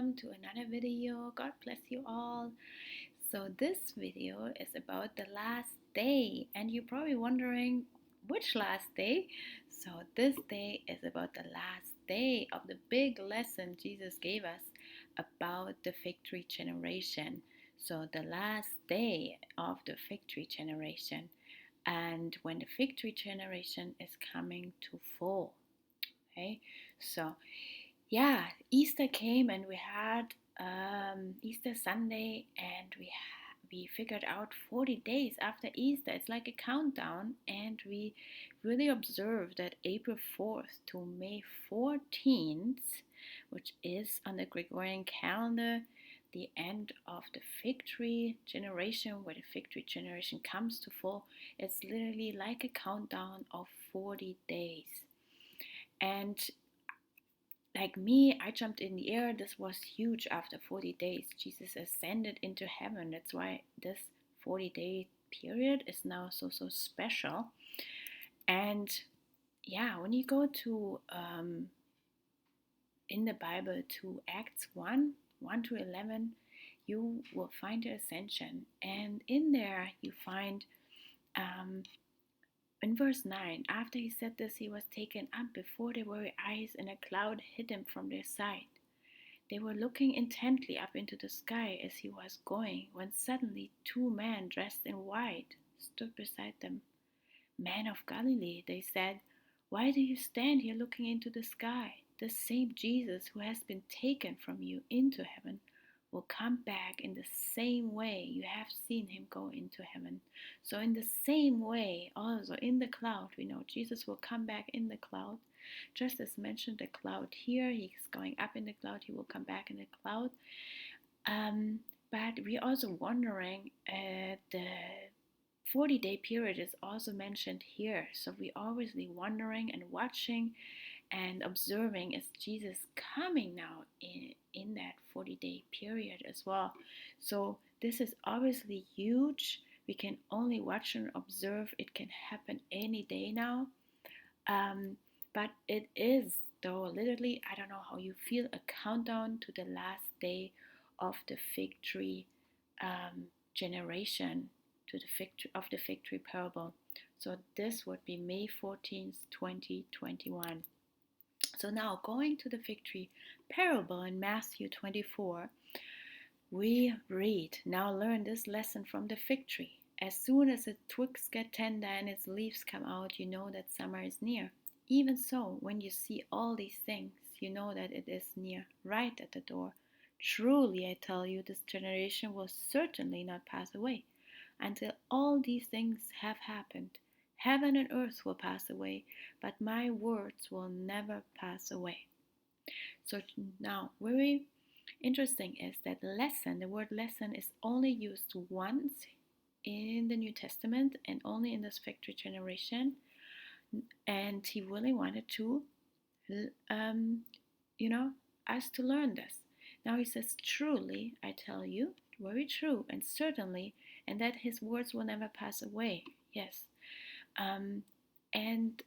welcome to another video. God bless you all. So this video is about the last day, and you're probably wondering which last day. So this day is about the last day of the big lesson Jesus gave us about the fig tree generation. So the last day of the fig tree generation, and when the fig tree generation is coming to fall. Okay, so yeah, Easter came and we had Easter Sunday, and we figured out 40 days after Easter. It's like a countdown, and we really observed that April 4th to May 14th, which is on the Gregorian calendar, the end of the fig tree generation, where the fig tree generation comes to fall. It's literally like a countdown of 40 days. And like me, I jumped in the air. This was huge. After 40 days, Jesus ascended into heaven. That's why this 40-day period is now so special. And yeah, when you go to in the Bible to Acts 1 to 11, you will find the ascension. And in there you find in verse 9, after he said this, he was taken up before their very eyes, and a cloud hid him from their sight. They were looking intently up into the sky as he was going, when suddenly 2 men dressed in white stood beside them. "Men of Galilee," they said, "why do you stand here looking into the sky? The same Jesus who has been taken from you into heaven will come back in the same way you have seen him go into heaven." So in the same way, also in the cloud, we know Jesus will come back in the cloud. Just as mentioned, the cloud here, he's going up in the cloud, he will come back in the cloud. But we're also wondering, the 40-day period is also mentioned here. So we're obviously wondering and watching and observing, is Jesus coming now in that 40-day period as well? So this is obviously huge. We can only watch and observe. It can happen any day now. But it is, though, literally, I don't know how you feel, a countdown to the last day of the fig tree generation, to the fig tree parable. So this would be May 14th, 2021. So now going to the fig tree parable in Matthew 24, we read, "Now learn this lesson from the fig tree. As soon as its twigs get tender and its leaves come out, you know that summer is near. Even so, when you see all these things, you know that it is near, right at the door. Truly, I tell you, this generation will certainly not pass away until all these things have happened. Heaven and earth will pass away, but my words will never pass away." So now, very interesting is that lesson, the word lesson, is only used once in the New Testament and only in this fig tree generation. And he really wanted to, us to learn this. Now he says, "Truly, I tell you," very true, and certainly, and that his words will never pass away. Yes. And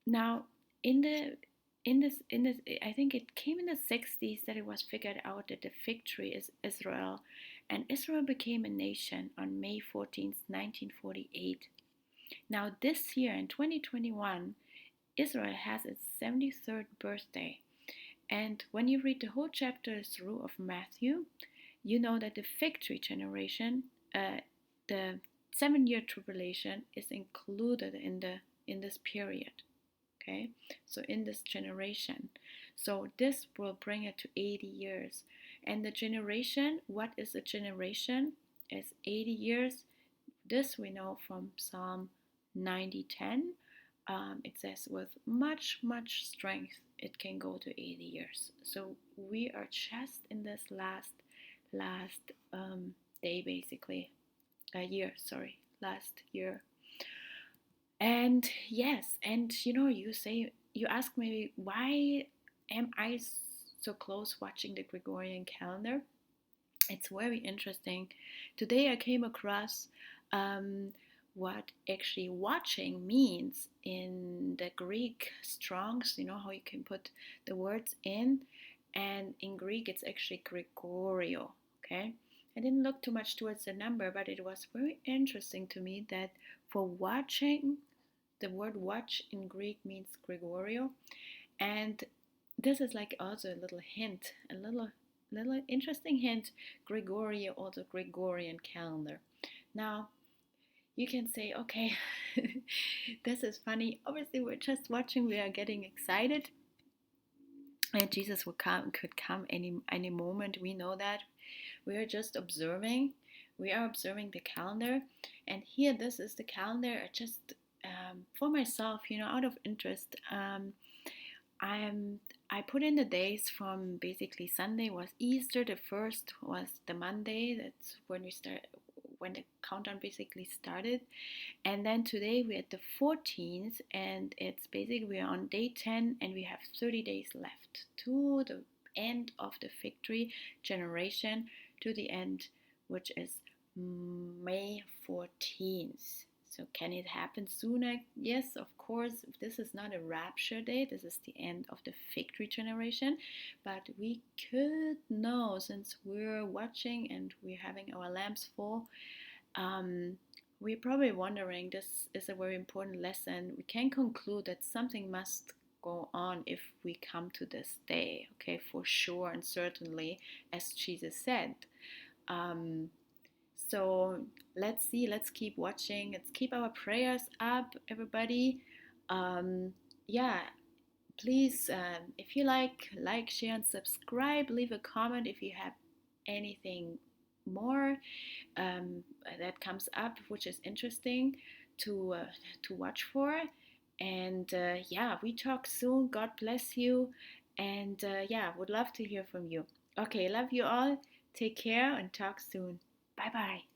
now in this, I think it came in the 60s that it was figured out that the fig tree is Israel, and Israel became a nation on May 14th, 1948. Now this year in 2021, Israel has its 73rd birthday. And when you read the whole chapter through of Matthew, you know that the fig tree generation, the 7-year tribulation, is included in this period. Okay, so in this generation, so this will bring it to 80 years. And the generation, what is a generation? Is 80 years. This we know from Psalm 90:10. It says, "With much strength it can go to 80 years." So we are just in this last day, basically, last year. And yes, and you ask maybe, why am I so close watching the Gregorian calendar? It's very interesting. Today I came across what actually watching means in the Greek Strongs, how you can put the words in. and in Greek it's actually Gregorio. Okay, I didn't look too much towards the number, but it was very interesting to me that for watching, the word watch in Greek means Gregorio, and this is like also a little hint, a little interesting hint. Gregorio, also Gregorian calendar. Now you can say, okay, this is funny. Obviously, we're just watching. We are getting excited, and Jesus could come any moment. We know that. We are just observing. We are observing the calendar, and here this is the calendar. Just for myself, out of interest. I'm I put in the days from basically Sunday was Easter, the first was the Monday. That's when the countdown basically started. And then today we're at the 14th, and it's basically we're on day 10, and we have 30 days left to the end of the victory generation, to the end, which is May 14th. So can it happen sooner? Yes, of course. This is not a rapture day. This is the end of the victory generation. But we could know, since we're watching and we're having our lamps full, we're probably wondering, this is a very important lesson. We can conclude that something must go on if we come to this day, okay, for sure and certainly, as Jesus said. Um, so let's see, let's keep watching, let's keep our prayers up, everybody. Yeah, please, if you like, share, and subscribe. Leave a comment if you have anything more that comes up, which is interesting to to watch for. And yeah, we talk soon. God bless you. And yeah, would love to hear from you. Okay, love you all. Take care and talk soon. Bye bye.